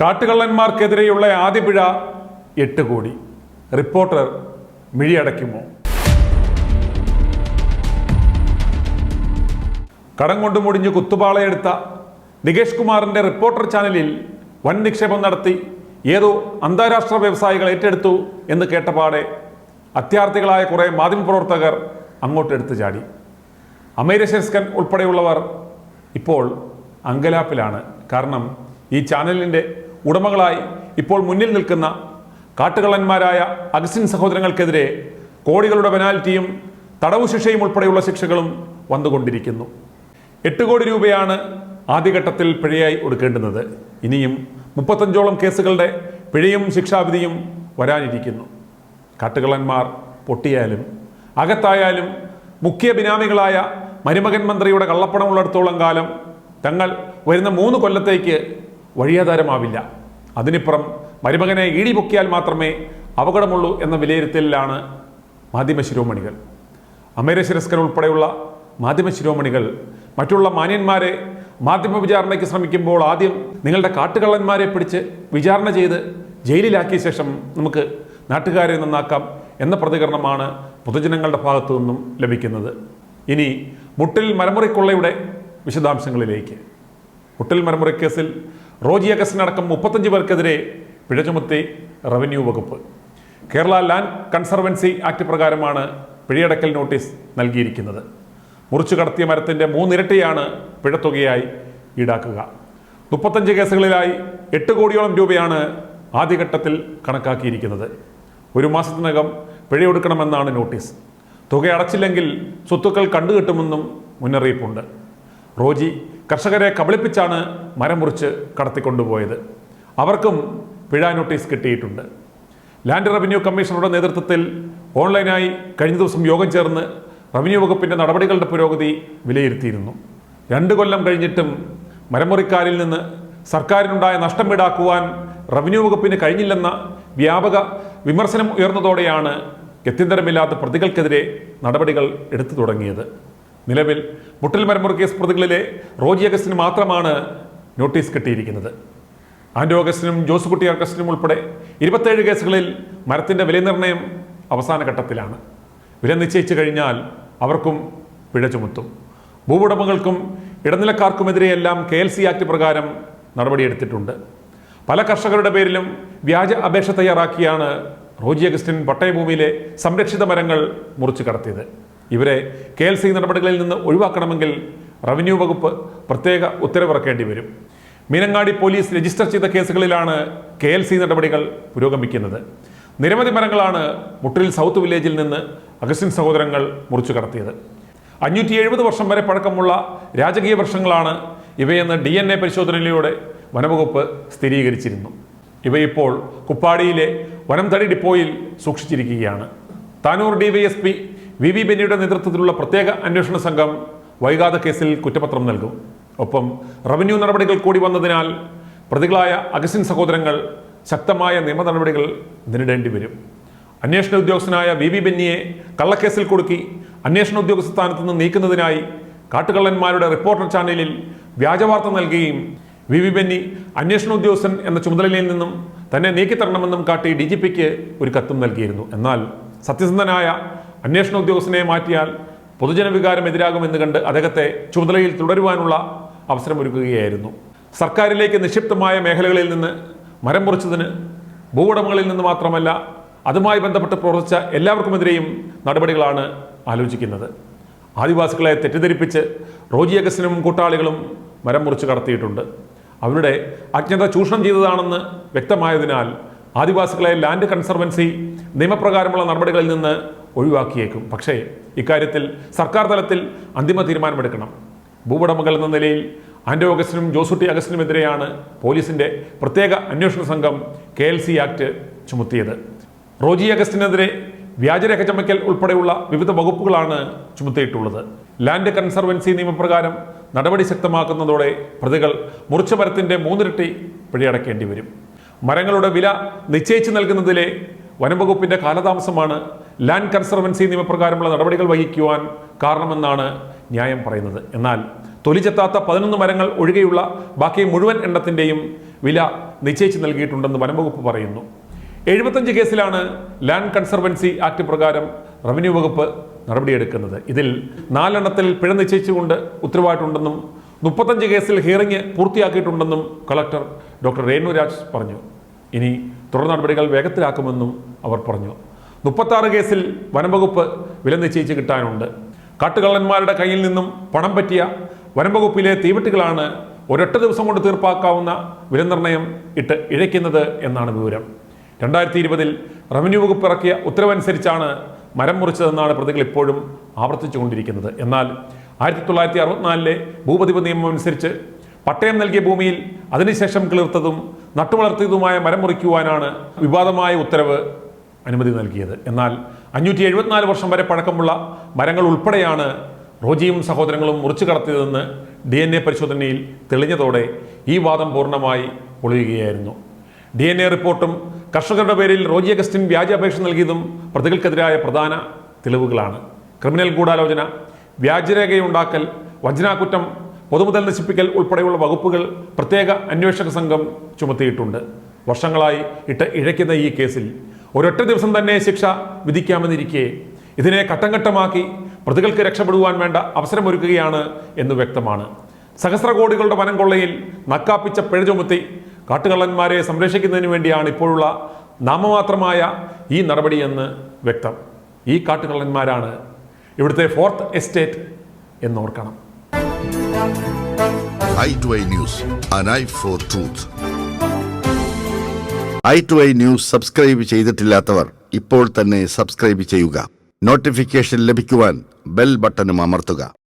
കാട്ടുകള്ളന്മാർക്കെതിരെയുള്ള ആദ്യ പിഴ 8 കോടി. റിപ്പോർട്ടർ മിഴിയടയ്ക്കുമോ? കടം കൊണ്ട് മുടിഞ്ഞ് കുത്തുപാളയെടുത്ത നികേഷ് കുമാറിന്റെ റിപ്പോർട്ടർ ചാനലിൽ വൻ നിക്ഷേപം നടത്തി ഏതോ അന്താരാഷ്ട്ര വ്യവസായികൾ ഏറ്റെടുത്തു എന്ന് കേട്ടപാടെ അത്യാർത്ഥികളായ കുറേ മാധ്യമപ്രവർത്തകർ അങ്ങോട്ടെടുത്ത് ചാടി. അമേരിക്കൻ ഉൾപ്പെടെയുള്ളവർ ഇപ്പോൾ അങ്കലാപ്പിലാണ്. കാരണം ഈ ചാനലിൻ്റെ ഉടമകളായി ഇപ്പോൾ മുന്നിൽ നിൽക്കുന്ന കാട്ടുകള്ളന്മാരായ അഗസ്റ്റിൻ സഹോദരങ്ങൾക്കെതിരെ കോടികളുടെ പെനാൽറ്റിയും തടവു ശിക്ഷയും ഉൾപ്പെടെയുള്ള ശിക്ഷകളും വന്നുകൊണ്ടിരിക്കുന്നു. 8 കോടി രൂപയാണ് ആദ്യഘട്ടത്തിൽ പിഴയായി ഒടുക്കേണ്ടുന്നത്. ഇനിയും 35ഓളം കേസുകളുടെ പിഴയും ശിക്ഷാവിധിയും വരാനിരിക്കുന്നു. കാട്ടുകള്ളന്മാർ പൊട്ടിയാലും അകത്തായാലും മുഖ്യ ബിനാമികളായ മരുമകൻ മന്ത്രിയുടെ കള്ളപ്പണം ഉള്ളിടത്തോളം കാലം തങ്ങൾ വരുന്ന 3 കൊല്ലത്തേക്ക് വഴിയാധാരമാവില്ല. അതിനിപ്പുറം മരുമകനെ ഈടി പൊക്കിയാൽ മാത്രമേ അപകടമുള്ളൂ എന്ന വിലയിരുത്തലിലാണ് മാധ്യമശിരോമണികൾ. അമേരിക്കൻ ഉൾപ്പെടെയുള്ള മാധ്യമശിരോമണികൾ മറ്റുള്ള മാന്യന്മാരെ മാധ്യമ വിചാരണയ്ക്ക് ശ്രമിക്കുമ്പോൾ ആദ്യം നിങ്ങളുടെ കാട്ടുകള്ളന്മാരെ പിടിച്ച് വിചാരണ ചെയ്ത് ജയിലിലാക്കിയ ശേഷം നമുക്ക് നാട്ടുകാരെ നന്നാക്കാം എന്ന പ്രതികരണമാണ് പൊതുജനങ്ങളുടെ ഭാഗത്തു നിന്നും ലഭിക്കുന്നത്. ഇനി മുട്ടിൽ മരമുറിക്കൊള്ളയുടെ വിശദാംശങ്ങളിലേക്ക്. മുട്ടിൽ മരമുറി കേസിൽ റോജി അഗസ്റ്റിനടക്കം 35 പേർക്കെതിരെ പിഴ ചുമത്തി റവന്യൂ വകുപ്പ്. കേരള ലാൻഡ് കൺസർവൻസി ആക്ട് പ്രകാരമാണ് പിഴയടക്കൽ നോട്ടീസ് നൽകിയിരിക്കുന്നത്. മുറിച്ചു കടത്തിയ മരത്തിൻ്റെ 3 ഇരട്ടിയാണ് പിഴത്തുകയായി ഈടാക്കുക. 35 കേസുകളിലായി 8 കോടിയോളം രൂപയാണ് ആദ്യഘട്ടത്തിൽ കണക്കാക്കിയിരിക്കുന്നത്. 1 മാസത്തിനകം പിഴയൊടുക്കണമെന്നാണ് നോട്ടീസ്. തുക അടച്ചില്ലെങ്കിൽ സ്വത്തുക്കൾ കണ്ടുകെട്ടുമെന്നും മുന്നറിയിപ്പുണ്ട്. റോജി കർഷകരെ കബളിപ്പിച്ചാണ് മരം മുറിച്ച് കടത്തിക്കൊണ്ടുപോയത്. അവർക്കും പിഴ നോട്ടീസ് കിട്ടിയിട്ടുണ്ട്. ലാൻഡ് റവന്യൂ കമ്മീഷണറുടെ നേതൃത്വത്തിൽ ഓൺലൈനായി കഴിഞ്ഞ ദിവസം യോഗം ചേർന്ന് റവന്യൂ വകുപ്പിൻ്റെ നടപടികളുടെ പുരോഗതി വിലയിരുത്തിയിരുന്നു. 2 കൊല്ലം കഴിഞ്ഞിട്ടും മരമുറിക്കാരിൽ നിന്ന് സർക്കാരിനുണ്ടായ നഷ്ടം ഈടാക്കുവാൻ റവന്യൂ വകുപ്പിന് കഴിഞ്ഞില്ലെന്ന വ്യാപക വിമർശനം ഉയർന്നതോടെയാണ് ഗത്യന്തരമില്ലാത്ത പ്രതികൾക്കെതിരെ നടപടികൾ എടുത്തു തുടങ്ങിയത്. നിലവിൽ മുട്ടിൽ മരമുറി കേസ് പ്രതികളിലെ റോജി അഗസ്റ്റിന് മാത്രമാണ് നോട്ടീസ് കിട്ടിയിരിക്കുന്നത്. ആൻഡോ അഗസ്റ്റിനും ജോസുകുട്ടി അഗസ്റ്റിനും ഉൾപ്പെടെ 27 കേസുകളിൽ മരത്തിൻ്റെ വിലനിർണ്ണയം അവസാന ഘട്ടത്തിലാണ്. വില നിശ്ചയിച്ചു കഴിഞ്ഞാൽ അവർക്കും പിഴ ചുമത്തും. ഭൂവുടമകൾക്കും ഇടനിലക്കാർക്കുമെതിരെയെല്ലാം KLC ആക്ട് പ്രകാരം നടപടിയെടുത്തിട്ടുണ്ട്. പല കർഷകരുടെ പേരിലും വ്യാജ അപേക്ഷ തയ്യാറാക്കിയാണ് റോജി അഗസ്റ്റിൻ പട്ടയഭൂമിയിലെ സംരക്ഷിത മരങ്ങൾ മുറിച്ചു കടത്തിയത്. ഇവരെ KLC നടപടികളിൽ നിന്ന് ഒഴിവാക്കണമെങ്കിൽ റവന്യൂ വകുപ്പ് പ്രത്യേക ഉത്തരവിറക്കേണ്ടി വരും. മീനങ്ങാടി പോലീസ് രജിസ്റ്റർ ചെയ്ത കേസുകളിലാണ് KLC നടപടികൾ പുരോഗമിക്കുന്നത്. നിരവധി മരങ്ങളാണ് മുട്ടിൽ സൗത്ത് വില്ലേജിൽ നിന്ന് അഗസ്റ്റിൻ സഹോദരങ്ങൾ മുറിച്ചു കടത്തിയത്. 570 വർഷം വരെ പഴക്കമുള്ള രാജകീയ വൃക്ഷങ്ങളാണ് ഇവയെന്ന് DNA പരിശോധനയിലൂടെ വനംവകുപ്പ് സ്ഥിരീകരിച്ചിരുന്നു. ഇവയിപ്പോൾ കുപ്പാടിയിലെ വനം തടി ഡിപ്പോയിൽ സൂക്ഷിച്ചിരിക്കുകയാണ്. താനൂർ DYSP vvbennyയുടെ നേതൃത്വത്തിലുള്ള പ്രത്യേക അന്വേഷണ സംഘം വൈകാതെ കേസിൽ കുറ്റപത്രം നൽകും. ഒപ്പം റവന്യൂ നടപടികൾ കൂടി വന്നതിനാൽ പ്രതികളായ അഗസ്റ്റിൻ സഹോദരങ്ങൾ ശക്തമായ നിയമ നടപടികൾ നേരിടേണ്ടി വരും. അന്വേഷണ ഉദ്യോഗസ്ഥനായ vvbennyയെ കള്ളക്കേസിൽ കുടുക്കി അന്വേഷണ ഉദ്യോഗസ്ഥ സ്ഥാനത്ത് നിന്ന് നീക്കുന്നതിനായി കാട്ടുകള്ളന്മാരുടെ റിപ്പോർട്ടർ ചാനലിൽ വ്യാജവാർത്ത നൽകുകയും vvbenny അന്വേഷണ ഉദ്യോഗസ്ഥൻ എന്ന ചുമതലയിൽ നിന്നും തന്നെ നീക്കിത്തരണമെന്നും കാട്ടി DGPക്ക് ഒരു കത്തും നൽകിയിരുന്നു. എന്നാൽ സത്യസന്ധനായ അന്വേഷണ ഉദ്യോഗസ്ഥനെ മാറ്റിയാൽ പൊതുജനവികാരം എതിരാകുമെന്ന് കണ്ട് അദ്ദേഹത്തെ ചുമതലയിൽ തുടരുവാനുള്ള അവസരമൊരുക്കുകയായിരുന്നു. സർക്കാരിലേക്ക് നിക്ഷിപ്തമായ മേഖലകളിൽ നിന്ന് മരം മുറിച്ചതിന് ഭൂവുടമകളിൽ നിന്ന് മാത്രമല്ല അതുമായി ബന്ധപ്പെട്ട് പ്രവർത്തിച്ച എല്ലാവർക്കുമെതിരെയും നടപടികളാണ് ആലോചിക്കുന്നത്. ആദിവാസികളെ തെറ്റിദ്ധരിപ്പിച്ച് റോജി അഗസ്റ്റിനും കൂട്ടാളികളും മരം മുറിച്ച് കടത്തിയിട്ടുണ്ട്. അവരുടെ അജ്ഞത ചൂഷണം ചെയ്തതാണെന്ന് വ്യക്തമായതിനാൽ ആദിവാസികളെ ലാൻഡ് കൺസർവൻസി നിയമപ്രകാരമുള്ള നടപടികളിൽ നിന്ന് ഒഴിവാക്കിയേക്കും. പക്ഷേ ഇക്കാര്യത്തിൽ സർക്കാർ തലത്തിൽ അന്തിമ തീരുമാനമെടുക്കണം. ഭൂവുടമകൾ എന്ന നിലയിൽ ആൻഡോ അഗസ്റ്റിനും ജോസുട്ടി അഗസ്റ്റിനുമെതിരെയാണ് പോലീസിന്റെ പ്രത്യേക അന്വേഷണ സംഘം KLC ആക്ട് ചുമത്തിയത്. റോജി അഗസ്റ്റിനെതിരെ വ്യാജരേഖ ചമയ്ക്കൽ ഉൾപ്പെടെയുള്ള വിവിധ വകുപ്പുകളാണ് ചുമത്തിയിട്ടുള്ളത്. ലാൻഡ് കൺസർവൻസി നിയമപ്രകാരം നടപടി ശക്തമാക്കുന്നതോടെ പ്രതികൾ മുറിച്ച മരത്തിന്റെ 3 ഇരട്ടി പിഴയടക്കേണ്ടി വരും. മരങ്ങളുടെ വില നിശ്ചയിച്ചു നൽകുന്നതിലെ വനംവകുപ്പിന്റെ കാലതാമസമാണ് ലാൻഡ് കൺസർവൻസി നിയമപ്രകാരമുള്ള നടപടികൾ വഹിക്കുവാൻ കാരണമെന്നാണ് ന്യായം പറയുന്നത്. എന്നാൽ തൊലിച്ചെത്താത്ത 11 മരങ്ങൾ ഒഴികെയുള്ള ബാക്കി മുഴുവൻ എണ്ണത്തിൻ്റെയും വില നിശ്ചയിച്ച് നൽകിയിട്ടുണ്ടെന്ന് വനംവകുപ്പ് പറയുന്നു. 75 കേസിലാണ് ലാൻഡ് കൺസർവൻസി ആക്ട് പ്രകാരം റവന്യൂ വകുപ്പ് നടപടിയെടുക്കുന്നത്. ഇതിൽ 4 എണ്ണത്തിൽ പിഴ നിശ്ചയിച്ചുകൊണ്ട് ഉത്തരവായിട്ടുണ്ടെന്നും 35 കേസിൽ ഹിയറിംഗ് പൂർത്തിയാക്കിയിട്ടുണ്ടെന്നും കളക്ടർ ഡോക്ടർ renuraj പറഞ്ഞു. ഇനി തുടർ നടപടികൾ വേഗത്തിലാക്കുമെന്നും അവർ പറഞ്ഞു. 36 കേസിൽ വനംവകുപ്പ് വില നിശ്ചയിച്ച് കിട്ടാനുണ്ട്. കാട്ടുകള്ളന്മാരുടെ കയ്യിൽ നിന്നും പണം പറ്റിയ വനംവകുപ്പിലെ തീവെട്ടികളാണ് ഒരൊറ്റ ദിവസം കൊണ്ട് തീർപ്പാക്കാവുന്ന വിലനിർണ്ണയം ഇട്ട് ഇഴയ്ക്കുന്നത് എന്നാണ് വിവരം. 2020 റവന്യൂ വകുപ്പ് ഇറക്കിയ ഉത്തരവനുസരിച്ചാണ് മരം മുറിച്ചതെന്നാണ് പ്രതികൾ ഇപ്പോഴും ആവർത്തിച്ചുകൊണ്ടിരിക്കുന്നത്. എന്നാൽ 1964 ഭൂപതിവ് നിയമം അനുസരിച്ച് പട്ടയം നൽകിയ ഭൂമിയിൽ അതിനുശേഷം കിളിർത്തതും നട്ടുവളർത്തിയതുമായ മരം മുറിക്കുവാനാണ് വിവാദമായ ഉത്തരവ് അനുമതി നൽകിയത്. എന്നാൽ 574 വർഷം വരെ പഴക്കമുള്ള മരങ്ങൾ ഉൾപ്പെടെയാണ് റോജിയും സഹോദരങ്ങളും മുറിച്ചു കടത്തിയതെന്ന് DNA പരിശോധനയിൽ തെളിഞ്ഞതോടെ ഈ വാദം പൂർണ്ണമായി പൊളിയുകയായിരുന്നു. DNA റിപ്പോർട്ടും കർഷകരുടെ പേരിൽ റോജി അഗസ്റ്റിൻ വ്യാജ അപേക്ഷ നൽകിയതും പ്രതികൾക്കെതിരായ പ്രധാന തെളിവുകളാണ്. ക്രിമിനൽ ഗൂഢാലോചന, വ്യാജരേഖയുണ്ടാക്കൽ, വഞ്ചനാകുറ്റം, പൊതുമുതൽ നശിപ്പിക്കൽ ഉൾപ്പെടെയുള്ള വകുപ്പുകൾ പ്രത്യേക അന്വേഷക സംഘം ചുമത്തിയിട്ടുണ്ട്. വർഷങ്ങളായി ഇട്ട് ഇഴയ്ക്കുന്ന ഈ കേസിൽ ഒരൊറ്റ ദിവസം തന്നെ ശിക്ഷ വിധിക്കാമെന്നിരിക്കെ ഇതിനെ ഘട്ടം ഘട്ടമാക്കി പ്രതികൾക്ക് രക്ഷപ്പെടുവാൻ വേണ്ട അവസരമൊരുക്കുകയാണ് എന്ന് വ്യക്തമാണ്. സഹസ്ര കോടികളുടെ വനം കൊള്ളയിൽ നക്കാപ്പിച്ച പിഴ ചുമത്തി കാട്ടുകള്ളന്മാരെ സംരക്ഷിക്കുന്നതിന് വേണ്ടിയാണ് ഇപ്പോഴുള്ള നാമമാത്രമായ ഈ നടപടിയെന്ന് വ്യക്തം. ഈ കാട്ടുകള്ളന്മാരാണ് ഇവിടുത്തെ 4th എസ്റ്റേറ്റ് എന്നോർക്കണം. i2i News, an eye for truth. i2i News subscribe ചെയ്തിട്ടില്ലാത്തവർ ഇപ്പോൾ തന്നെ സബ്സ്ക്രൈബ് ചെയ്യുക. നോട്ടിഫിക്കേഷൻ ലഭിക്കുവാൻ ബെൽ ബട്ടണും അമർത്തുക.